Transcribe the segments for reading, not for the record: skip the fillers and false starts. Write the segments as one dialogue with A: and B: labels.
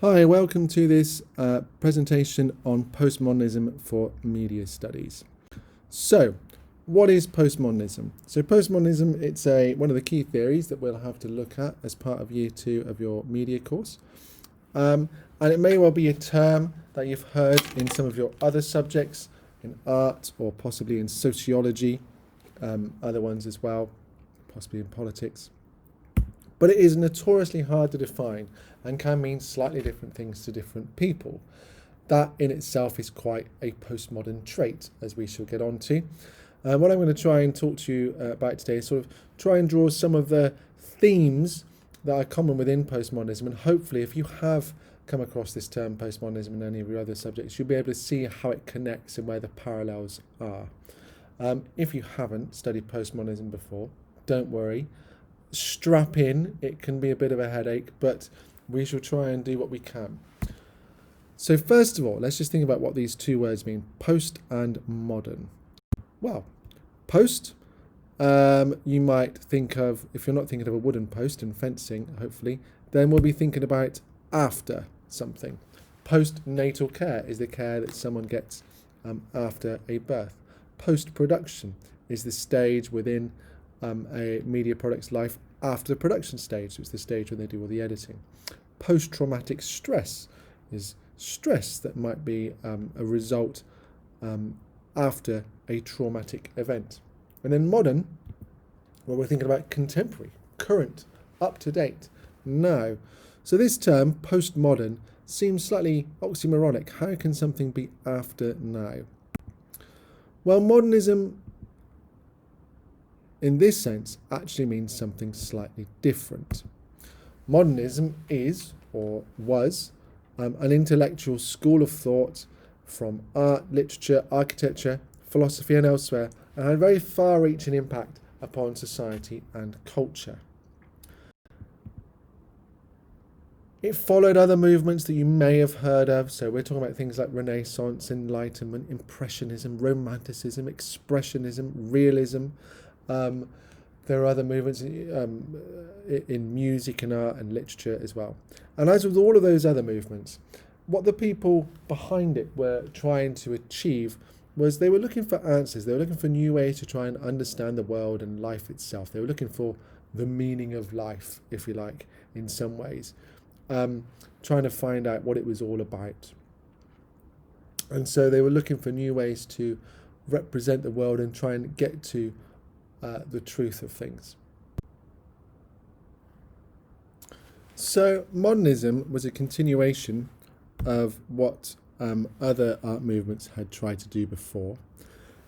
A: Hi, welcome to this presentation on postmodernism for media studies. So, what is postmodernism? So postmodernism, it's one of the key theories that we'll have to look at as part of year 2 of your media course. And it may well be a term that you've heard in some of your other subjects, in art or possibly in sociology, other ones as well, possibly in politics. But it is notoriously hard to define and can mean slightly different things to different people. That in itself is quite a postmodern trait, as we shall get on to. What I'm going to try and talk to you about today is sort of try and draw some of the themes that are common within postmodernism, and hopefully if you have come across this term postmodernism in any of your other subjects, you'll be able to see how it connects and where the parallels are. If you haven't studied postmodernism before, don't worry. Strap in, it can be a bit of a headache, but we shall try and do what we can. So first of all, let's just think about what these two words mean, post and modern. Well, post, you might think of, if you're not thinking of a wooden post in fencing, hopefully, then we'll be thinking about after something. Postnatal care is the care that someone gets after a birth. Post-production is the stage within a media product's life after the production stage. So it's the stage when they do all the editing. Post-traumatic stress is stress that might be a result after a traumatic event. And then modern, well, we're thinking about contemporary, current, up-to-date, now. So this term, postmodern, seems slightly oxymoronic. How can something be after now? Well, modernism in this sense actually means something slightly different. Modernism is, or was, an intellectual school of thought from art, literature, architecture, philosophy and elsewhere, and had a very far-reaching impact upon society and culture. It followed other movements that you may have heard of, so we're talking about things like Renaissance, Enlightenment, Impressionism, Romanticism, Expressionism, Realism. There are other movements in music and art and literature as well. And as with all of those other movements, what the people behind it were trying to achieve was they were looking for answers. They were looking for new ways to try and understand the world and life itself. They were looking for the meaning of life, if you like, in some ways. Trying to find out what it was all about. And so they were looking for new ways to represent the world and try and get to the truth of things. So modernism was a continuation of what other art movements had tried to do before,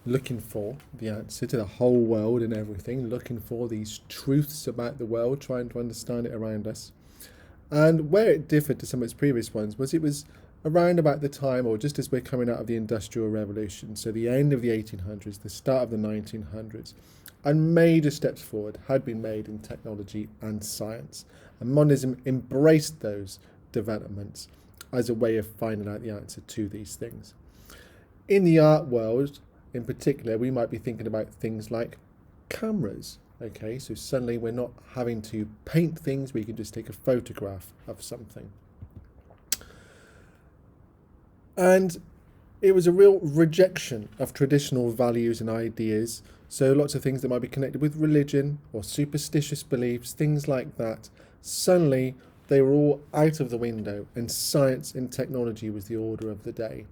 A: looking for the answer to the whole world and everything, looking for these truths about the world, trying to understand it around us. And where it differed to some of its previous ones was it was around about the time, or just as we're coming out of the Industrial Revolution, so the end of the 1800s, the start of the 1900s, and major steps forward had been made in technology and science. And modernism embraced those developments as a way of finding out the answer to these things. In the art world, in particular, we might be thinking about things like cameras. Okay, so suddenly we're not having to paint things, we can just take a photograph of something. And it was a real rejection of traditional values and ideas. So lots of things that might be connected with religion or superstitious beliefs, things like that. Suddenly they were all out of the window, and science and technology was the order of the day.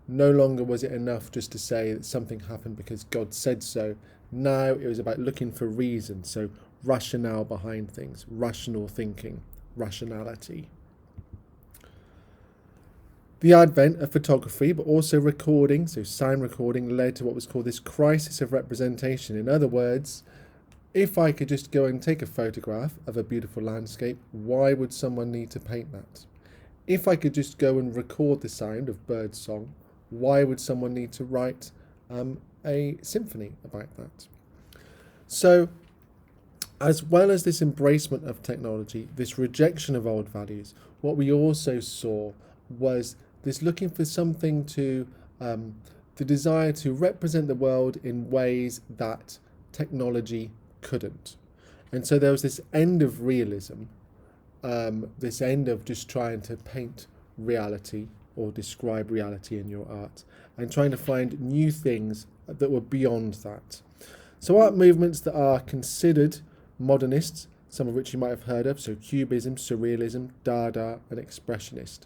A: No longer was it enough just to say that something happened because God said so. Now it was about looking for reason, so rationale behind things, rational thinking, rationality. The advent of photography, but also recording, so sound recording, led to what was called this crisis of representation. In other words, if I could just go and take a photograph of a beautiful landscape, why would someone need to paint that? If I could just go and record the sound of bird song, why would someone need to write a symphony about that? So, as well as this embracement of technology, this rejection of old values, what we also saw was this looking for something to, the desire to represent the world in ways that technology couldn't. And so there was this end of realism this end of just trying to paint reality or describe reality in your art, and trying to find new things that were beyond that. So art movements that are considered modernist, some of which you might have heard of, so Cubism, Surrealism, Dada, and Expressionist.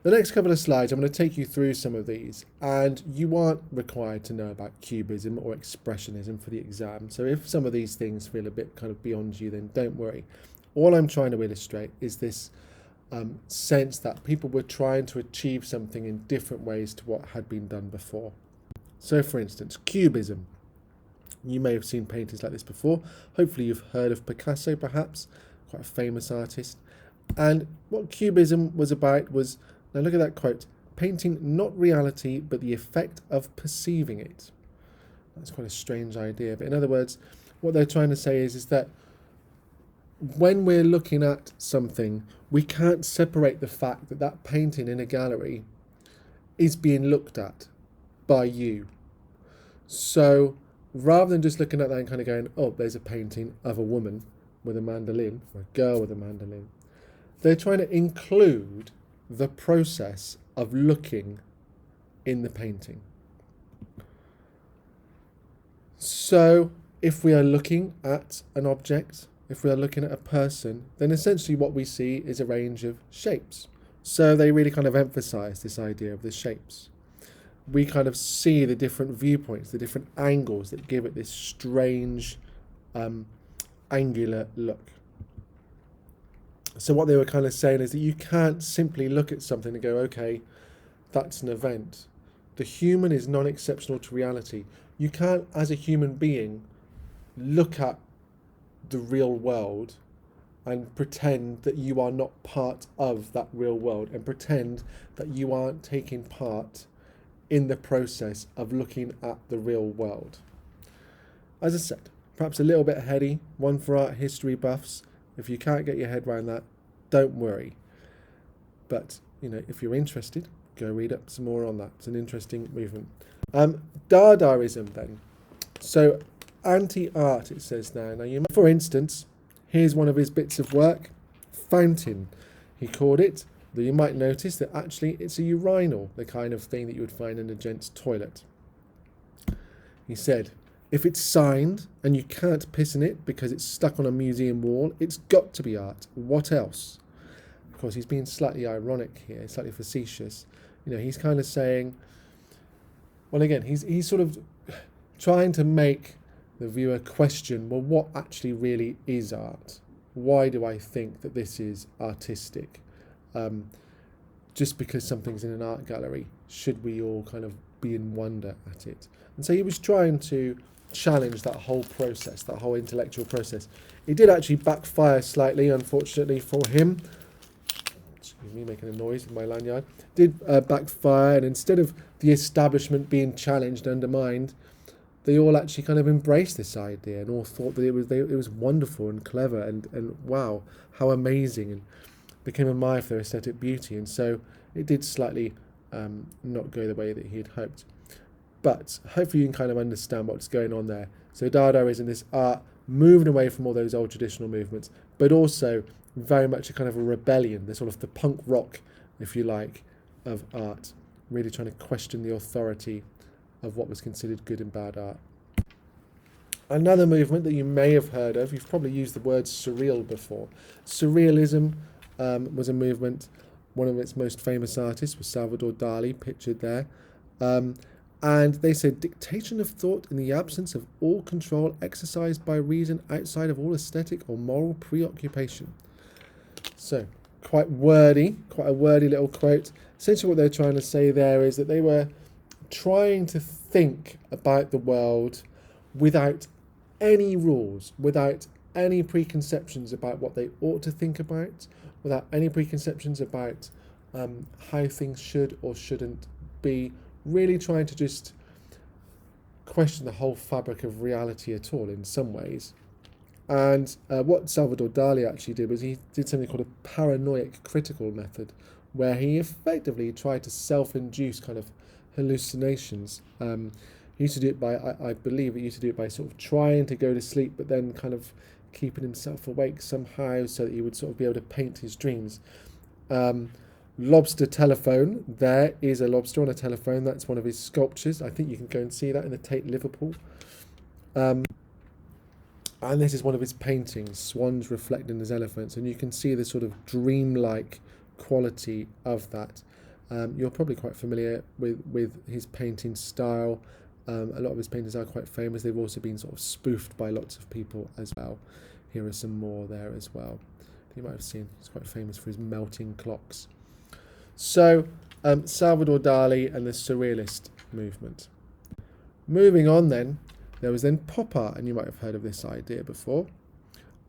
A: The next couple of slides, I'm going to take you through some of these, and you aren't required to know about Cubism or Expressionism for the exam, so if some of these things feel a bit kind of beyond you, then don't worry. All I'm trying to illustrate is this sense that people were trying to achieve something in different ways to what had been done before. So for instance, Cubism. You may have seen paintings like this before. Hopefully you've heard of Picasso, perhaps, quite a famous artist. And what Cubism was about was, now look at that quote, painting not reality but the effect of perceiving it. That's quite a strange idea, but in other words, what they're trying to say is that when we're looking at something, we can't separate the fact that that painting in a gallery is being looked at by you. So rather than just looking at that and kind of going, oh, there's a painting of a woman with a mandolin, or a girl with a mandolin, they're trying to include the process of looking in the painting. So if we are looking at an object, if we are looking at a person, then essentially what we see is a range of shapes. So they really kind of emphasize this idea of the shapes. We kind of see the different viewpoints, the different angles that give it this strange angular look. So what they were kind of saying is that you can't simply look at something and go, okay, that's an event. The human is non-exceptional to reality. You can't, as a human being, look at the real world and pretend that you are not part of that real world, and pretend that you aren't taking part in the process of looking at the real world. As I said, perhaps a little bit heady, one for art history buffs. If you can't get your head around that, don't worry. But, if you're interested, go read up some more on that. It's an interesting movement. Dadaism then. So anti-art, it says now. For instance, here's one of his bits of work, Fountain, he called it. Though you might notice that actually it's a urinal, the kind of thing that you would find in a gent's toilet. He said, if it's signed and you can't piss in it because it's stuck on a museum wall, it's got to be art. What else? Of course, he's being slightly ironic here, slightly facetious. He's kind of saying, well, again, he's sort of trying to make the viewer question, well, what actually really is art? Why do I think that this is artistic? Just because something's in an art gallery, should we all kind of be in wonder at it? And so he was trying to challenge that whole process, that whole intellectual process. It did actually backfire slightly, unfortunately for him. Excuse me, making a noise with my lanyard. Did backfire, and instead of the establishment being challenged, undermined, they all actually kind of embraced this idea and all thought that it was wonderful and clever and wow, how amazing, and became admired for their aesthetic beauty. And so it did slightly not go the way that he had hoped. But hopefully you can kind of understand what's going on there. So Dadaism, this art moving away from all those old traditional movements, but also very much a kind of a rebellion, the sort of the punk rock, if you like, of art, really trying to question the authority of what was considered good and bad art. Another movement that you may have heard of, you've probably used the word surreal before. Surrealism was a movement. One of its most famous artists was Salvador Dali, pictured there. And they said, dictation of thought in the absence of all control exercised by reason outside of all aesthetic or moral preoccupation. So, quite a wordy little quote. Essentially what they're trying to say there is that they were trying to think about the world without any rules, without any preconceptions about what they ought to think about, without any preconceptions about how things should or shouldn't be, really trying to just question the whole fabric of reality at all in some ways. And what Salvador Dali actually did was he did something called a paranoid critical method, where he effectively tried to self-induce kind of hallucinations. He used to do it by, I believe he used to do it by sort of trying to go to sleep, but then kind of keeping himself awake somehow so that he would sort of be able to paint his dreams. Lobster telephone. There is a lobster on a telephone. That's one of his sculptures. I think you can go and see that in the Tate, Liverpool. And this is one of his paintings, swans reflecting as elephants. And you can see the sort of dreamlike quality of that. You're probably quite familiar with his painting style. A lot of his paintings are quite famous. They've also been sort of spoofed by lots of people as well. Here are some more there as well. You might have seen he's quite famous for his melting clocks. So, Salvador Dali and the Surrealist movement. Moving on then, there was then pop art, and you might have heard of this idea before.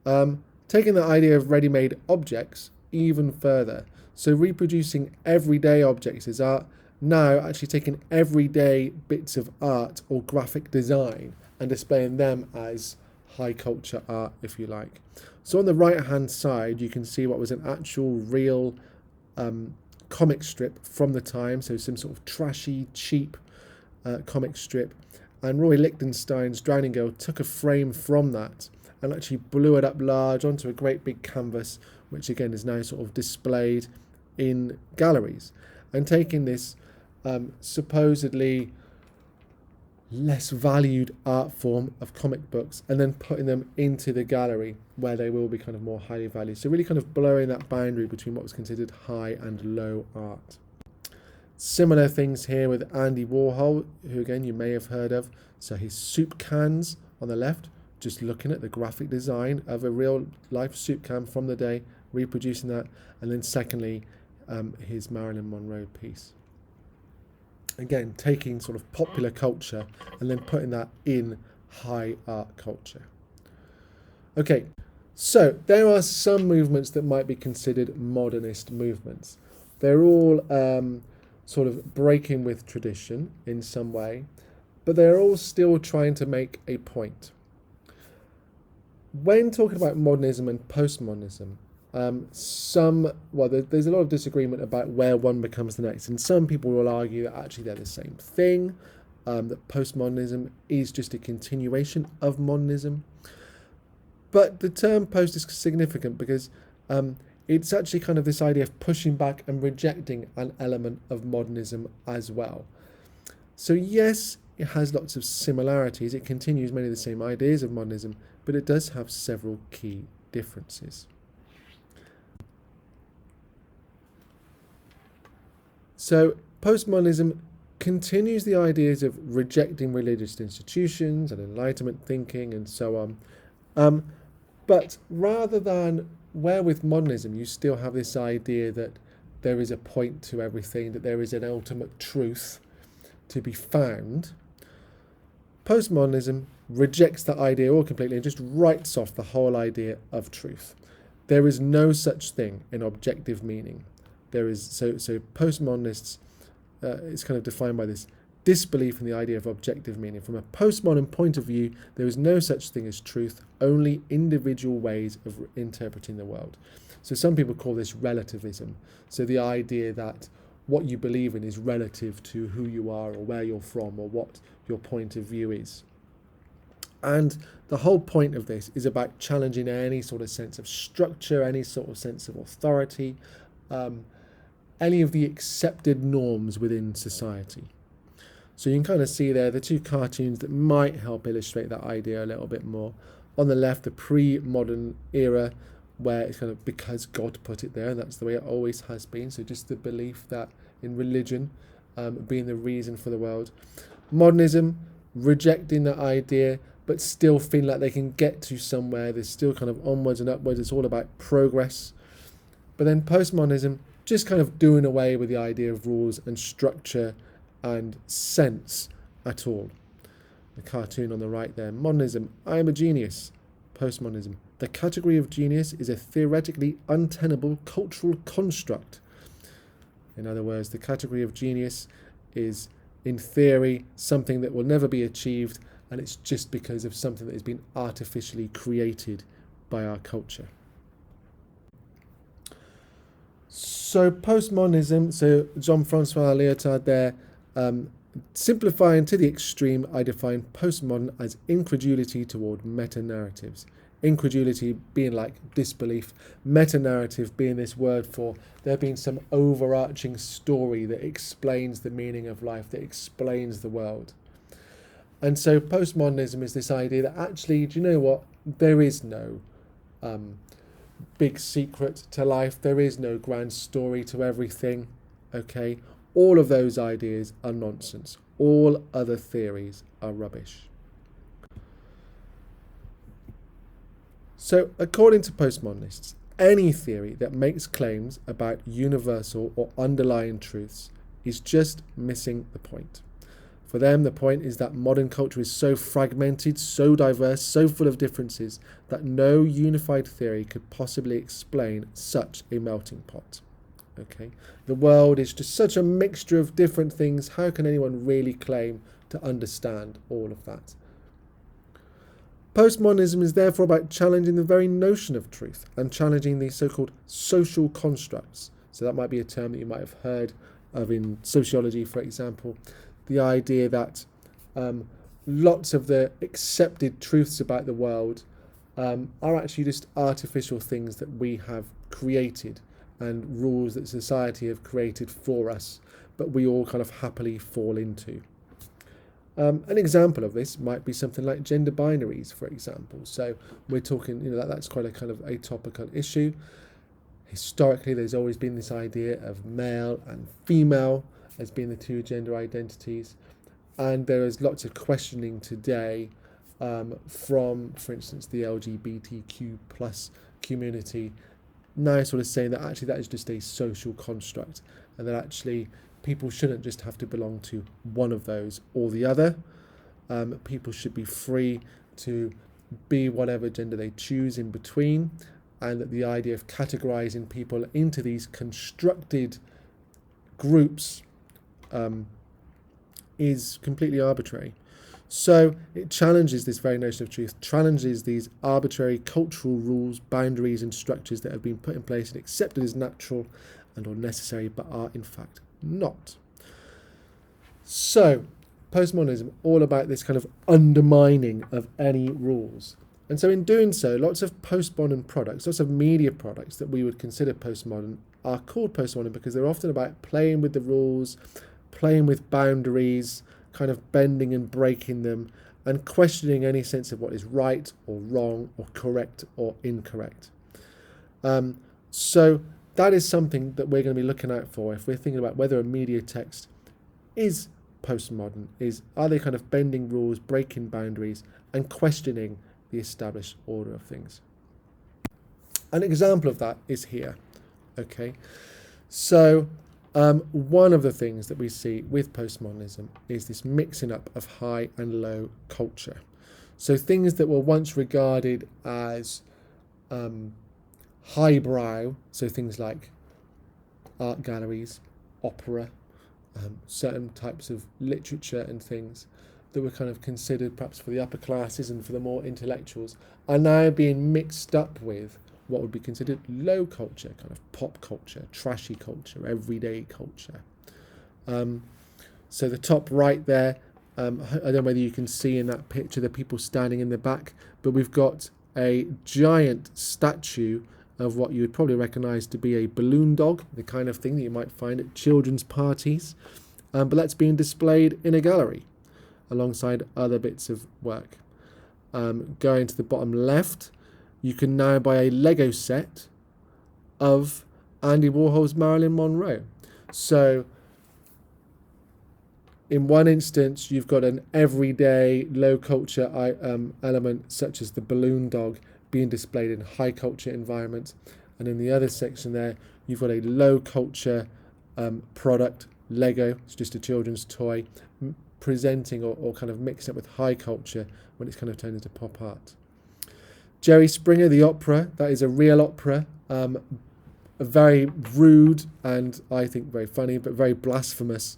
A: Taking the idea of ready-made objects even further. So reproducing everyday objects as art, now actually taking everyday bits of art or graphic design and displaying them as high culture art, if you like. So on the right hand side you can see what was an actual real comic strip from the time, so some sort of trashy, cheap comic strip, and Roy Lichtenstein's Drowning Girl took a frame from that and actually blew it up large onto a great big canvas, which again is now sort of displayed in galleries. And taking this supposedly less valued art form of comic books and then putting them into the gallery where they will be kind of more highly valued. So really kind of blurring that boundary between what was considered high and low art. Similar things here with Andy Warhol, who again you may have heard of. So his soup cans on the left, just looking at the graphic design of a real life soup can from the day, reproducing that. And then secondly, his Marilyn Monroe piece. Again, taking sort of popular culture and then putting that in high art culture. Okay, so there are some movements that might be considered modernist movements. They're all sort of breaking with tradition in some way, but they're all still trying to make a point. When talking about modernism and postmodernism, there's a lot of disagreement about where one becomes the next, and some people will argue that actually they're the same thing, that postmodernism is just a continuation of modernism. But the term post is significant because it's actually kind of this idea of pushing back and rejecting an element of modernism as well. So yes, it has lots of similarities. It continues many of the same ideas of modernism, but it does have several key differences. So postmodernism continues the ideas of rejecting religious institutions and Enlightenment thinking and so on. But rather than where with modernism you still have this idea that there is a point to everything, that there is an ultimate truth to be found, postmodernism rejects that idea all completely and just writes off the whole idea of truth. There is no such thing in objective meaning. There is so postmodernists it's kind of defined by this disbelief in the idea of objective meaning. From a postmodern point of view, there is no such thing as truth, only individual ways of interpreting the world. So some people call this relativism. So the idea that what you believe in is relative to who you are or where you're from or what your point of view is. And the whole point of this is about challenging any sort of sense of structure, any sort of sense of authority, any of the accepted norms within society. So you can kind of see there the two cartoons that might help illustrate that idea a little bit more. On the left, the pre-modern era, where it's kind of because God put it there, and that's the way it always has been. So just the belief that in religion being the reason for the world. Modernism, rejecting that idea, but still feeling like they can get to somewhere. There's still kind of onwards and upwards. It's all about progress. But then postmodernism, just kind of doing away with the idea of rules and structure and sense at all. The cartoon on the right there. Modernism, I am a genius. Postmodernism, the category of genius is a theoretically untenable cultural construct. In other words, the category of genius is, in theory, something that will never be achieved, and it's just because of something that has been artificially created by our culture. So postmodernism, so Jean-Francois Lyotard there, simplifying to the extreme, I define postmodern as incredulity toward meta-narratives. incredulity being like disbelief, meta-narrative being this word for there being some overarching story that explains the meaning of life, that explains the world. And so postmodernism is this idea that actually, do you know what? There is no big secret to life. There is no grand story to everything. Okay? All of those ideas are nonsense. All other theories are rubbish. So, according to postmodernists, any theory that makes claims about universal or underlying truths is just missing the point. For them, the point is that modern culture is so fragmented, so diverse, so full of differences that no unified theory could possibly explain such a melting pot. Okay, the world is just such a mixture of different things. How can anyone really claim to understand all of that? Postmodernism is therefore about challenging the very notion of truth and challenging these so-called social constructs. So that might be a term that you might have heard of in sociology, for example. The idea that lots of the accepted truths about the world are actually just artificial things that we have created and rules that society have created for us, but we all kind of happily fall into. An example of this might be something like gender binaries, for example. So we're talking, that's quite a kind of a topical issue. Historically, there's always been this idea of male and female as being the two gender identities. And there is lots of questioning today from, for instance, the LGBTQ plus community, now sort of saying that actually that is just a social construct and that actually people shouldn't just have to belong to one of those or the other. People should be free to be whatever gender they choose in between, and that the idea of categorizing people into these constructed groups is completely arbitrary. So it challenges this very notion of truth, challenges these arbitrary cultural rules, boundaries and structures that have been put in place and accepted as natural and or necessary, but are in fact not. So postmodernism, all about this kind of undermining of any rules. And so in doing so, lots of postmodern products, lots of media products that we would consider postmodern are called postmodern because they're often about playing with the rules, playing with boundaries, kind of bending and breaking them, and questioning any sense of what is right or wrong or correct or incorrect. So that is something that we're going to be looking out for if we're thinking about whether a media text is postmodern, are they kind of bending rules, breaking boundaries, and questioning the established order of things. An example of that is here. Okay, so one of the things that we see with postmodernism is this mixing up of high and low culture. So things that were once regarded as highbrow, so things like art galleries, opera, certain types of literature and things that were kind of considered perhaps for the upper classes and for the more intellectuals, are now being mixed up with what would be considered low culture, kind of pop culture, trashy culture, everyday culture. So the top right there, I don't know whether you can see in that picture the people standing in the back, but we've got a giant statue of what you would probably recognise to be a balloon dog, the kind of thing that you might find at children's parties, but that's being displayed in a gallery alongside other bits of work. Going to the bottom left, you can now buy a Lego set of Andy Warhol's Marilyn Monroe. So in one instance, you've got an everyday low culture element such as the balloon dog being displayed in high culture environments. And in the other section there, you've got a low culture product, Lego, it's just a children's toy, presenting or kind of mixing up with high culture when it's kind of turned into pop art. Jerry Springer, the opera, that is a real opera, a very rude and I think very funny but very blasphemous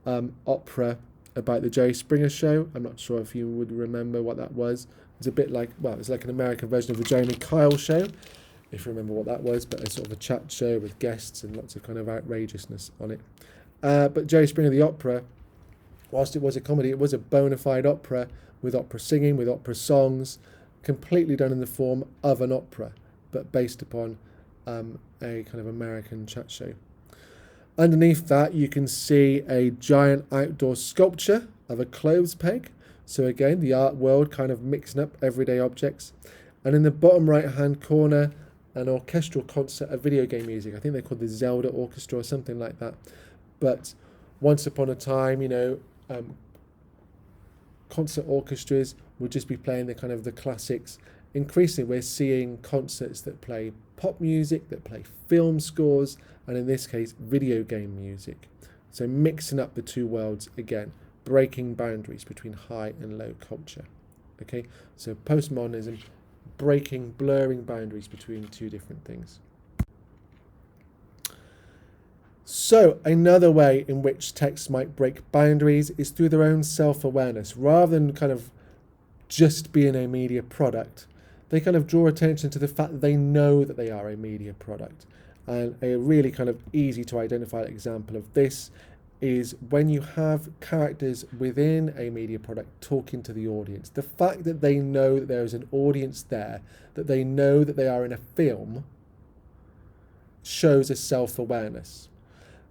A: opera about the Jerry Springer show. I'm not sure if you would remember what that was. It's a bit like, well, it's like an American version of the Jeremy Kyle show, if you remember what that was, but a sort of a chat show with guests and lots of kind of outrageousness on it. But Jerry Springer, the opera, whilst it was a comedy, it was a bona fide opera with opera singing, with opera songs, completely done in the form of an opera, but based upon a kind of American chat show. Underneath that, you can see a giant outdoor sculpture of a clothes peg. So again, the art world kind of mixing up everyday objects. And in the bottom right-hand corner, an orchestral concert of video game music. I think they're called the Zelda Orchestra or something like that. But once upon a time, concert orchestras would just be playing the classics. Increasingly, we're seeing concerts that play pop music, that play film scores, and in this case, video game music. So mixing up the two worlds again, breaking boundaries between high and low culture. Okay, so postmodernism, blurring boundaries between two different things. So another way in which texts might break boundaries is through their own self-awareness. Rather than kind of just being a media product, they kind of draw attention to the fact that they know that they are a media product. And a really kind of easy to identify example of this is when you have characters within a media product talking to the audience. The fact that they know that there is an audience there, that they know that they are in a film, shows a self-awareness.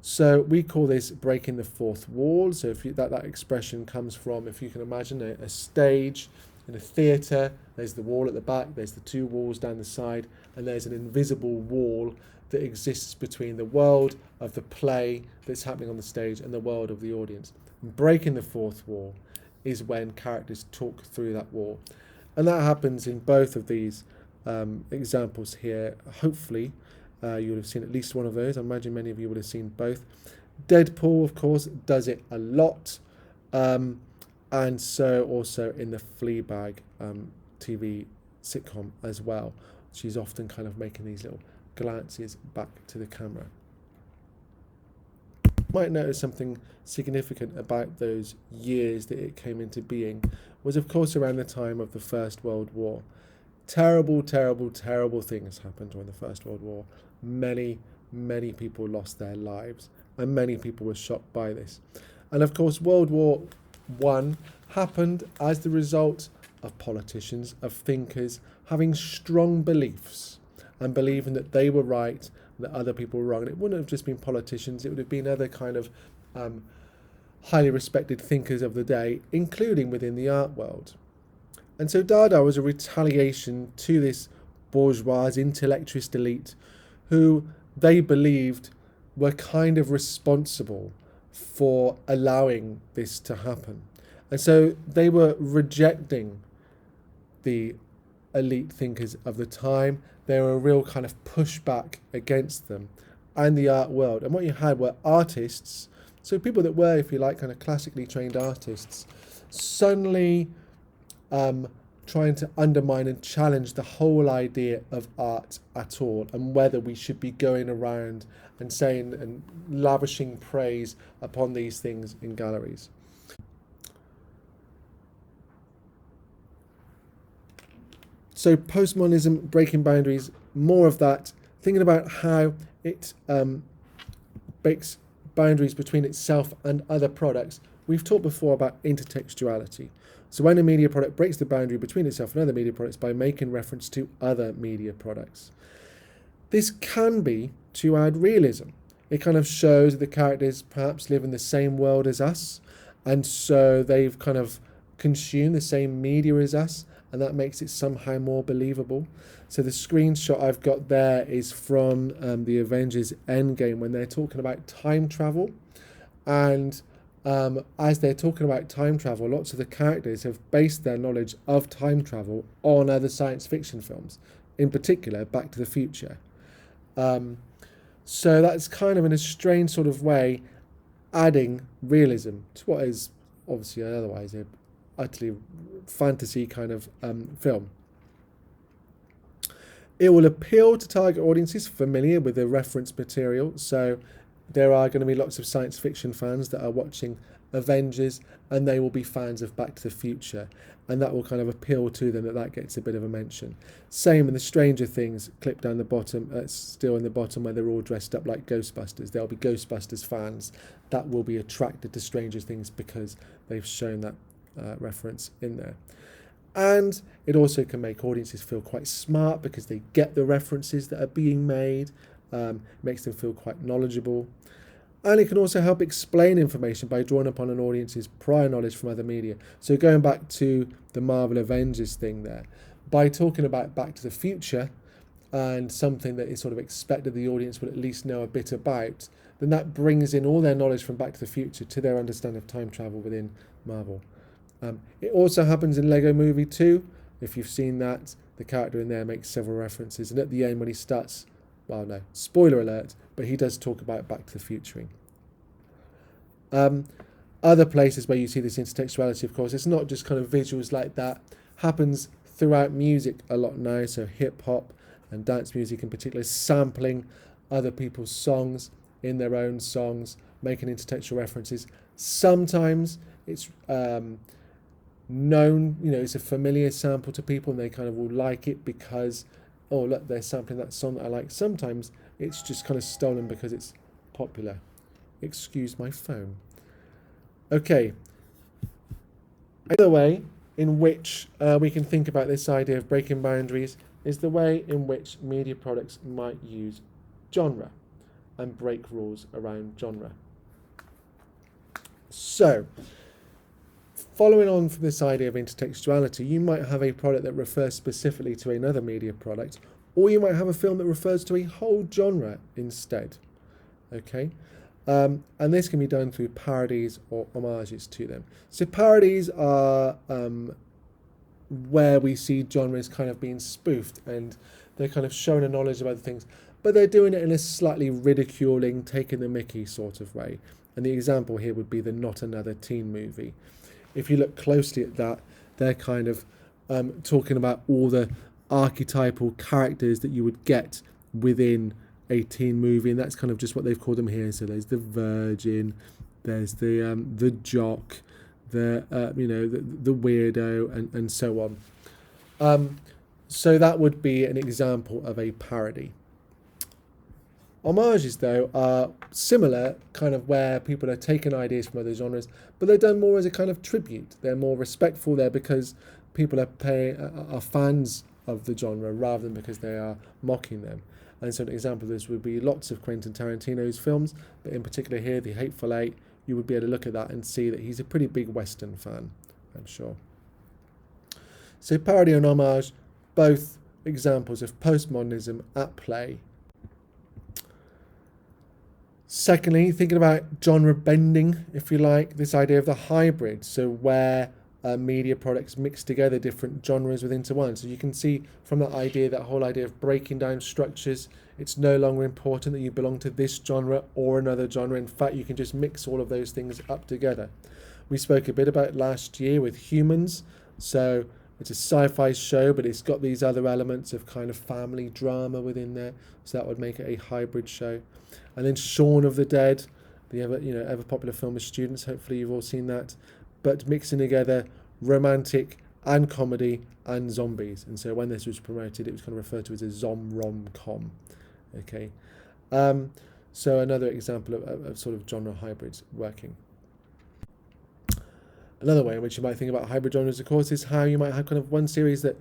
A: So we call this breaking the fourth wall. So if that expression comes from, if you can imagine a stage in a theatre, there's the wall at the back, there's the two walls down the side, and there's an invisible wall that exists between the world of the play that's happening on the stage and the world of the audience. And breaking the fourth wall is when characters talk through that wall. And that happens in both of these examples here. Hopefully, you'll have seen at least one of those. I imagine many of you would have seen both. Deadpool, of course, does it a lot. And so also in the Fleabag TV sitcom as well. She's often kind of making these little glances back to the camera. Might notice something significant about those years that it came into being was, of course, around the time of the First World War. Terrible, terrible, terrible things happened during the First World War. Many, many people lost their lives, and many people were shocked by this. And of course, World War I happened as the result of politicians, of thinkers, having strong beliefs and believing that they were right and that other people were wrong. And it wouldn't have just been politicians, it would have been other kind of highly respected thinkers of the day, including within the art world. And so Dada was a retaliation to this bourgeois intellectualist elite who they believed were kind of responsible for allowing this to happen. And so they were rejecting the elite thinkers of the time. There were a real kind of pushback against them and the art world. And what you had were artists, so people that were, if you like, kind of classically trained artists, suddenly trying to undermine and challenge the whole idea of art at all, and whether we should be going around and saying and lavishing praise upon these things in galleries. So postmodernism, breaking boundaries, more of that, thinking about how it breaks boundaries between itself and other products. We've talked before about intertextuality. So when a media product breaks the boundary between itself and other media products by making reference to other media products. This can be to add realism. It kind of shows that the characters perhaps live in the same world as us, and so they've kind of consumed the same media as us, and that makes it somehow more believable. So the screenshot I've got there is from the Avengers Endgame when they're talking about time travel. And as they're talking about time travel, lots of the characters have based their knowledge of time travel on other science fiction films, in particular Back to the Future. So that's kind of in a strange sort of way adding realism to what is obviously otherwise a utterly fantasy kind of film. It will appeal to target audiences familiar with the reference material. So there are going to be lots of science fiction fans that are watching Avengers, and they will be fans of Back to the Future, and that will kind of appeal to them, that gets a bit of a mention. Same in the Stranger Things clip down the bottom, still in the bottom, where they're all dressed up like Ghostbusters. There'll be Ghostbusters fans that will be attracted to Stranger Things because they've shown that reference in there. And it also can make audiences feel quite smart because they get the references that are being made. Makes them feel quite knowledgeable. And it can also help explain information by drawing upon an audience's prior knowledge from other media. So going back to the Marvel Avengers thing there, by talking about Back to the Future and something that is sort of expected the audience will at least know a bit about, then that brings in all their knowledge from Back to the Future to their understanding of time travel within Marvel. It also happens in Lego Movie 2. If you've seen that, the character in there makes several references. And at the end when he starts, well, no, spoiler alert, but he does talk about Back to the Futuring. Other places where you see this intertextuality, of course, it's not just kind of visuals like that. Happens throughout music a lot now. So hip hop and dance music in particular, sampling other people's songs in their own songs, making intertextual references. Sometimes it's known, it's a familiar sample to people and they kind of will like it because, oh look, they're sampling that song that I like. Sometimes it's just kind of stolen because it's popular. Excuse my phone. Okay. Another way in which we can think about this idea of breaking boundaries is the way in which media products might use genre and break rules around genre. So, following on from this idea of intertextuality, you might have a product that refers specifically to another media product, or you might have a film that refers to a whole genre instead. Okay? And this can be done through parodies or homages to them. So parodies are where we see genres kind of being spoofed and they're kind of showing a knowledge of other things, but they're doing it in a slightly ridiculing, taking the mickey sort of way. And the example here would be the Not Another Teen Movie. If you look closely at that, they're kind of talking about all the archetypal characters that you would get within a teen movie, and that's kind of just what they've called them here. So there's the virgin, there's the jock, the weirdo, and so on. So that would be an example of a parody. Homages, though, are similar, kind of where people are taking ideas from other genres, but they're done more as a kind of tribute. They're more respectful there because people are fans of the genre rather than because they are mocking them. And so an example of this would be lots of Quentin Tarantino's films, but in particular here, The Hateful Eight, you would be able to look at that and see that he's a pretty big Western fan, I'm sure. So parody and homage, both examples of postmodernism at play. Secondly, thinking about genre bending, if you like, this idea of the hybrid, so where media products mix together different genres within one. So you can see from that idea, that whole idea of breaking down structures, it's no longer important that you belong to this genre or another genre. In fact, you can just mix all of those things up together. We spoke a bit about last year with Humans. So it's a sci-fi show, but it's got these other elements of kind of family drama within there. So that would make it a hybrid show. And then Shaun of the Dead, the ever popular film with students. Hopefully you've all seen that. But mixing together romantic and comedy and zombies. And so when this was promoted, it was kind of referred to as a rom-com. Okay. So another example of sort of genre hybrids working. Another way in which you might think about hybrid genres, of course, is how you might have kind of one series that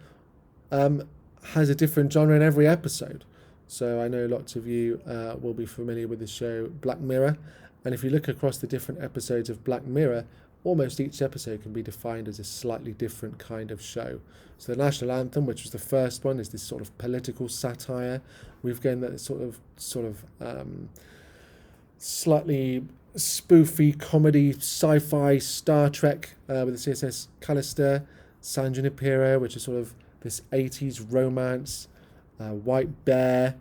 A: has a different genre in every episode. So I know lots of you will be familiar with the show Black Mirror. And if you look across the different episodes of Black Mirror, almost each episode can be defined as a slightly different kind of show. So the National Anthem, which was the first one, is this sort of political satire. We've gained that sort of slightly spoofy comedy, sci-fi, Star Trek with the CSS Callister, San Junipero, which is sort of this 80s romance, White Bear,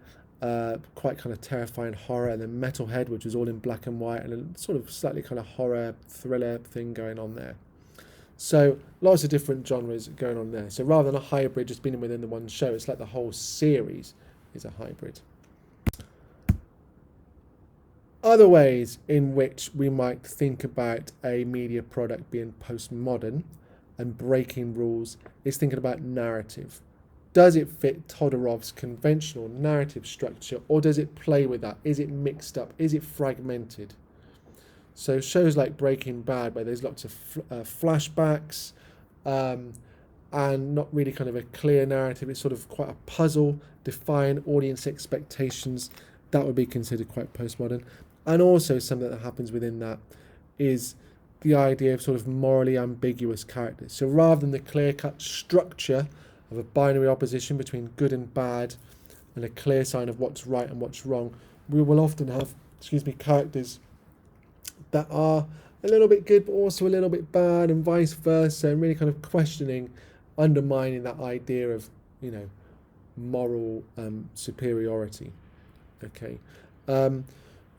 A: quite kind of terrifying horror, and then Metalhead, which was all in black and white, and a sort of slightly kind of horror thriller thing going on there. So lots of different genres going on there. So rather than a hybrid just being within the one show, it's like the whole series is a hybrid. Other ways in which we might think about a media product being postmodern and breaking rules is thinking about narrative. Does it fit Todorov's conventional narrative structure, or does it play with that? Is it mixed up? Is it fragmented? So shows like Breaking Bad, where there's lots of flashbacks, and not really kind of a clear narrative. It's sort of quite a puzzle, define audience expectations. That would be considered quite postmodern. And also something that happens within that is the idea of sort of morally ambiguous characters. So rather than the clear-cut structure of a binary opposition between good and bad and a clear sign of what's right and what's wrong, we will often have, characters that are a little bit good but also a little bit bad, and vice versa, and really kind of questioning, undermining that idea of, moral superiority. Okay.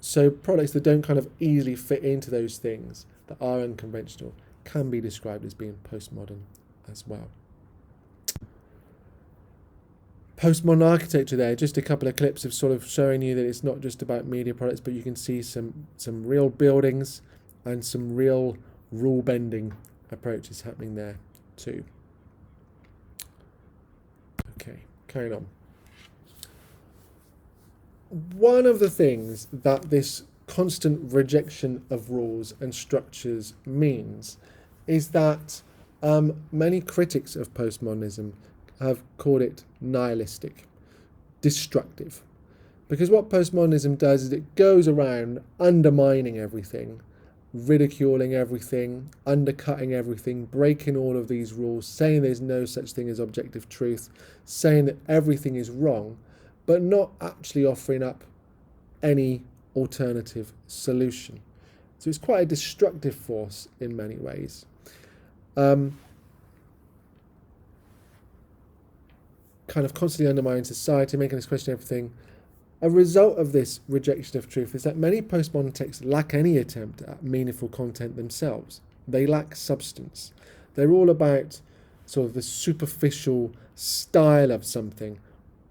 A: So products that don't kind of easily fit into those things, that are unconventional, can be described as being postmodern as well. Postmodern architecture there, just a couple of clips of sort of showing you that it's not just about media products, but you can see some real buildings and some real rule-bending approaches happening there too. Okay, carrying on. One of the things that this constant rejection of rules and structures means is that many critics of postmodernism have called it nihilistic, destructive. Because what postmodernism does is it goes around undermining everything, ridiculing everything, undercutting everything, breaking all of these rules, saying there's no such thing as objective truth, saying that everything is wrong, but not actually offering up any alternative solution. So it's quite a destructive force in many ways. Kind of constantly undermining society, making us question everything. A result of this rejection of truth is that many postmodern texts lack any attempt at meaningful content themselves. They lack substance. They're all about sort of the superficial style of something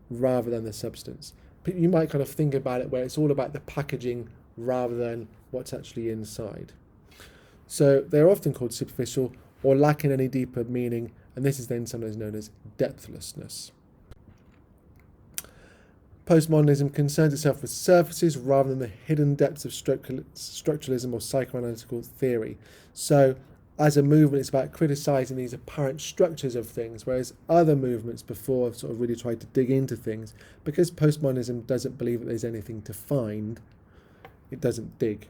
A: rather than the substance. You might kind of think about it where it's all about the packaging rather than what's actually inside. So they're often called superficial or lacking any deeper meaning, and this is then sometimes known as depthlessness. Postmodernism concerns itself with surfaces rather than the hidden depths of structuralism or psychoanalytical theory. So as a movement, it's about criticising these apparent structures of things, whereas other movements before have sort of really tried to dig into things. Because postmodernism doesn't believe that there's anything to find, it doesn't dig.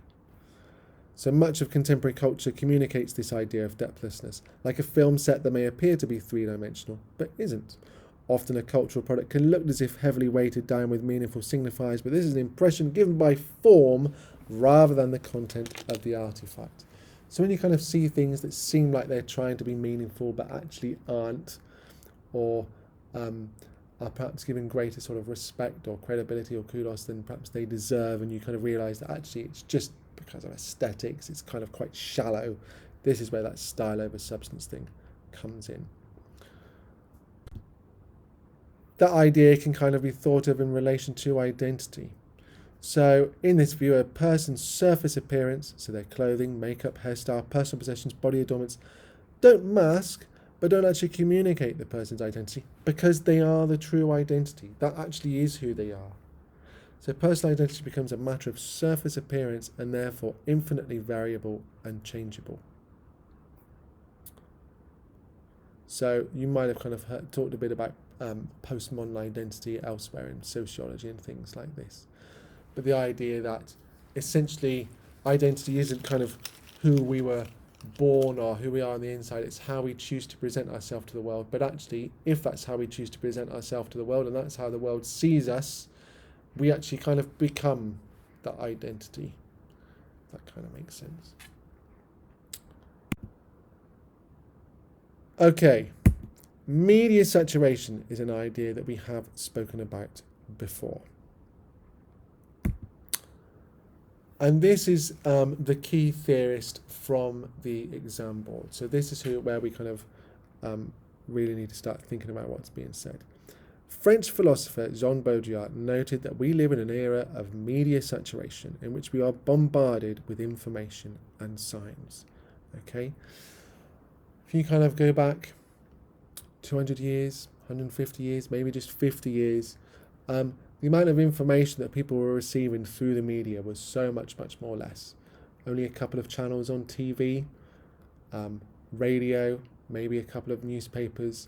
A: So much of contemporary culture communicates this idea of depthlessness, like a film set that may appear to be three-dimensional, but isn't. Often a cultural product can look as if heavily weighted down with meaningful signifiers, but this is an impression given by form rather than the content of the artifact. So when you kind of see things that seem like they're trying to be meaningful but actually aren't, or are perhaps given greater sort of respect or credibility or kudos than perhaps they deserve, and you kind of realise that actually it's just because of aesthetics, it's kind of quite shallow. This is where that style over substance thing comes in. That idea can kind of be thought of in relation to identity. So in this view, a person's surface appearance, so their clothing, makeup, hairstyle, personal possessions, body adornments, don't mask, but don't actually communicate the person's identity, because they are the true identity. That actually is who they are. So personal identity becomes a matter of surface appearance and therefore infinitely variable and changeable. So you might have kind of talked a bit about postmodern identity elsewhere in sociology and things like this. But the idea that essentially identity isn't kind of who we were born or who we are on the inside, it's how we choose to present ourselves to the world. But actually, if that's how we choose to present ourselves to the world and that's how the world sees us, we actually kind of become that identity. That kind of makes sense. Okay, media saturation is an idea that we have spoken about before. And this is the key theorist from the exam board. So this is where we kind of really need to start thinking about what's being said. French philosopher Jean Baudrillard noted that we live in an era of media saturation in which we are bombarded with information and signs. Okay? If you kind of go back 200 years, 150 years, maybe just 50 years, the amount of information that people were receiving through the media was so much less. Only a couple of channels on TV, radio, maybe a couple of newspapers.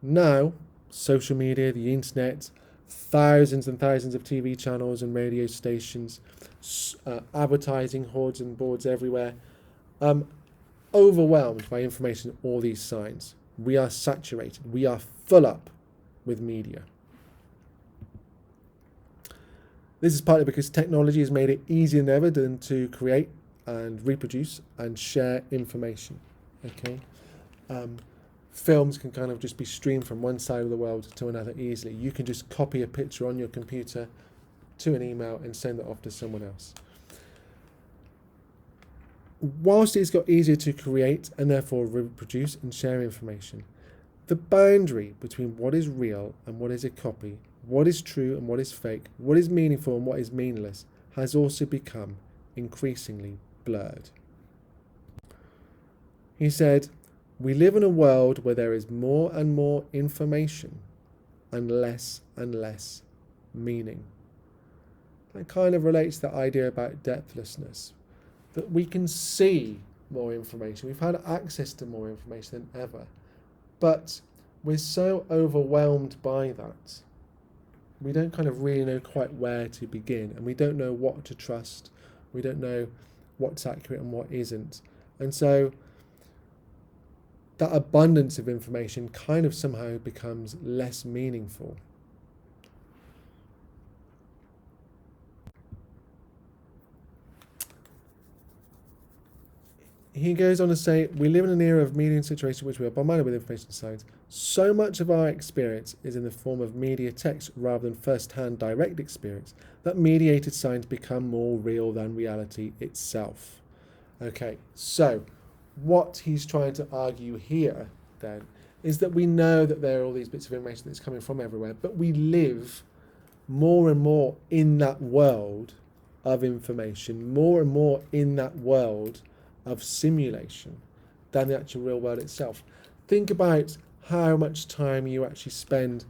A: Now, social media, the internet, thousands and thousands of TV channels and radio stations, advertising hordes and boards everywhere, overwhelmed by information, all these signs. We are saturated. We are full up with media. This is partly because technology has made it easier than ever to create and reproduce and share information. Okay, films can kind of just be streamed from one side of the world to another easily. You can just copy a picture on your computer to an email and send it off to someone else. Whilst it's got easier to create and therefore reproduce and share information, the boundary between what is real and what is a copy, what is true and what is fake, what is meaningful and what is meaningless, has also become increasingly blurred. He said, "We live in a world where there is more and more information and less meaning." That kind of relates to the idea about depthlessness, that we can see more information. We've had access to more information than ever, but we're so overwhelmed by that. We don't kind of really know quite where to begin, and we don't know what to trust. We don't know what's accurate and what isn't. And so that abundance of information kind of somehow becomes less meaningful. He goes on to say, "We live in an era of media and situation in which we are bombarded with information science. So much of our experience is in the form of media text rather than first-hand direct experience that mediated signs become more real than reality itself." Okay, so what he's trying to argue here then is that we know that there are all these bits of information that's coming from everywhere, but we live more and more in that world of information, more and more in that world of simulation than the actual real world itself. Think about how much time you actually spend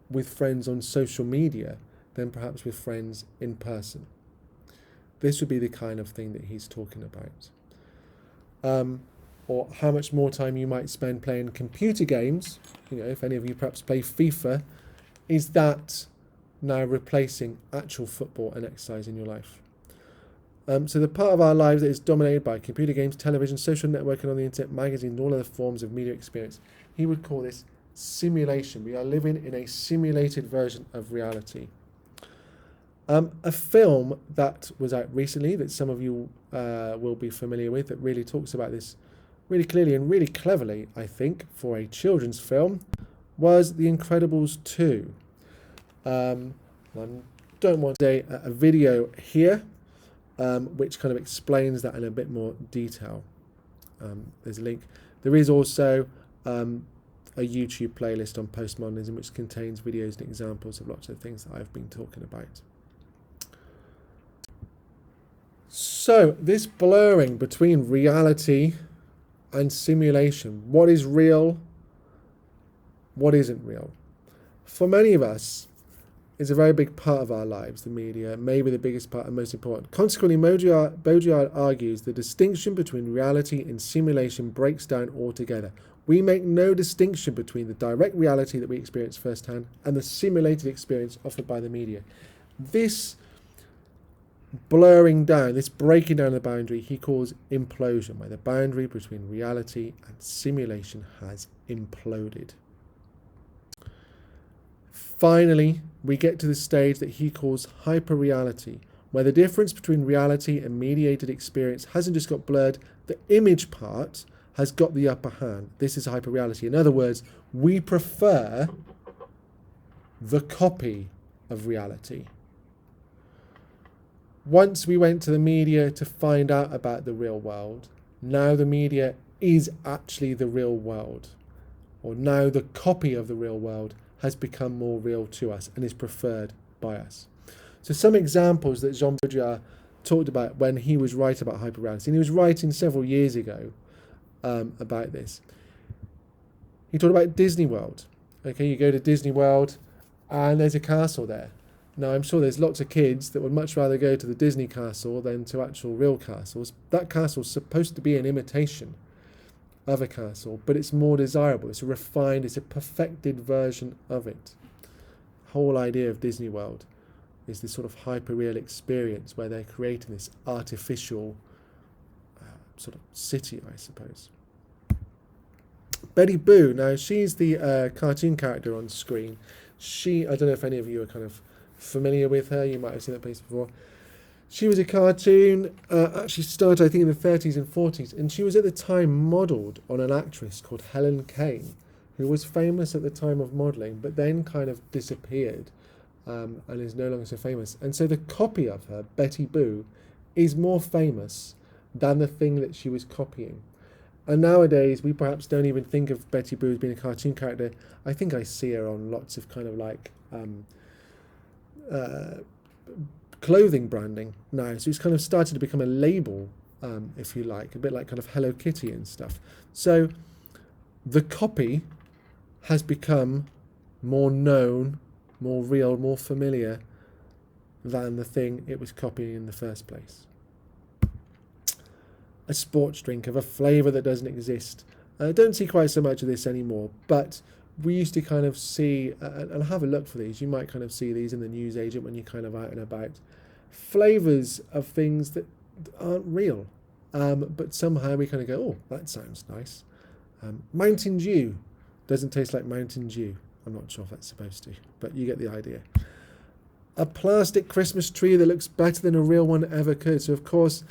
A: with friends on social media than perhaps with friends in person. This would be the kind of thing that he's talking about. Or how much more time you might spend playing computer games. You know, if any of you perhaps play FIFA, is that now replacing actual football and exercise in your life? So the part of our lives that is dominated by computer games, television, social networking on the internet, magazines, and all other forms of media experience, he would call this simulation. We are living in a simulated version of reality. A film that was out recently that some of you will be familiar with that really talks about this really clearly and really cleverly, I think, for a children's film, was The Incredibles 2. I don't want to say a video here, which kind of explains that in a bit more detail. There's a link. There is also a YouTube playlist on Postmodernism which contains videos and examples of lots of things that I've been talking about. So this blurring between reality and simulation, what is real, what isn't real, for many of us is a very big part of our lives, the media, maybe the biggest part and most important. Consequently, Baudrillard argues the distinction between reality and simulation breaks down altogether. We make no distinction between the direct reality that we experience firsthand and the simulated experience offered by the media. This blurring down, this breaking down of the boundary, he calls implosion, where the boundary between reality and simulation has imploded. Finally, we get to the stage that he calls hyperreality, where the difference between reality and mediated experience hasn't just got blurred, the image part has got the upper hand. This is hyperreality. In other words, we prefer the copy of reality. Once we went to the media to find out about the real world, now the media is actually the real world, or now the copy of the real world has become more real to us and is preferred by us. So some examples that Jean Baudrillard talked about when he was writing about hyperreality, and he was writing several years ago about this. He talked about Disney World. Okay, you go to Disney World and there's a castle there. Now, I'm sure there's lots of kids that would much rather go to the Disney castle than to actual real castles. That castle's supposed to be an imitation. of a castle, but it's more desirable. It's a refined, it's a perfected version of it. The whole idea of Disney World is this sort of hyperreal experience where they're creating this artificial sort of city, I suppose. Betty Boo, now she's the cartoon character on screen. I don't know if any of you are kind of familiar with her, you might have seen that place before. She was a cartoon, actually started I think in the 30s and 40s, and she was at the time modelled on an actress called Helen Kane, who was famous at the time of modelling, but then kind of disappeared and is no longer so famous. And so the copy of her, Betty Boo, is more famous than the thing that she was copying. And nowadays, we perhaps don't even think of Betty Boo as being a cartoon character. I think I see her on lots of kind of like clothing branding now. So it's kind of started to become a label, if you like, a bit like kind of Hello Kitty and stuff. So the copy has become more known, more real, more familiar than the thing it was copying in the first place. A sports drink of a flavour that doesn't exist. I don't see quite so much of this anymore, but we used to kind of see, and have a look for these, you might kind of see these in the newsagent when you're kind of out and about, flavours of things that aren't real, but somehow we kind of go, oh, that sounds nice. Mountain Dew doesn't taste like Mountain Dew. I'm not sure if that's supposed to, but you get the idea. A plastic Christmas tree that looks better than a real one ever could. So of course,